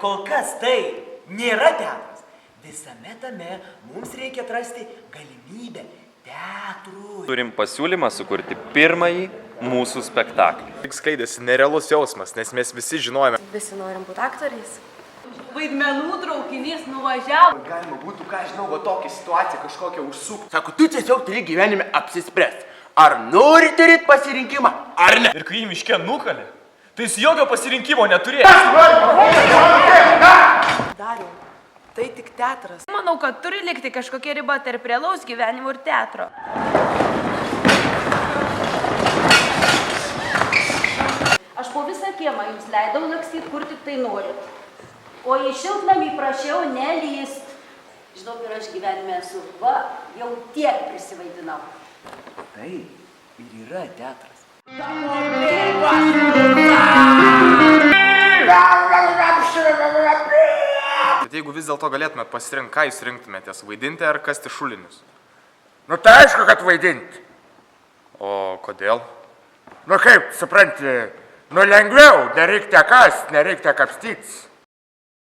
kol kas tai nėra teatras. Visame tame mums reikia atrasti galimybę teatrui. Turim pasiūlymą sukurti pirmąjį mūsų spektaklį. Tik skleidėsi nerealus jausmas, nes mes visi žinojame. Visi norim būti aktoriais. Vaidmenų traukinys nuvažiavo. Galima būtų, ką žinau, va tokią situaciją kažkokią užsukti. Sako, tu tiesiog turi gyvenime apsispręsti. Ar nori turėti pasirinkimą, ar ne? Ir kai jį miške nukalė, tai jis jokio pasirinkimo neturėjo. Dariau, tai tik teatras. Manau, kad turi likti kažkokia riba tarp realaus gyvenimo ir teatro. Aš po visą kiemą jums leidau lakstyti, kur tik tai norit. O į šiltnamį prašiau nelyst. Žinau, ir aš gyvenime esu, va, jau tiek prisivaidinau. Tai ir yra teatras. Bet jeigu vis dėlto galėtumėt pasirinkti, ką jūs rinktumėtės, vaidinti ar kasti šulinius? Nu tai aišku, kad vaidinti. O kodėl? Nu kaip, supranti, nu lengviau, nereikia kast, nereikia kapstytis.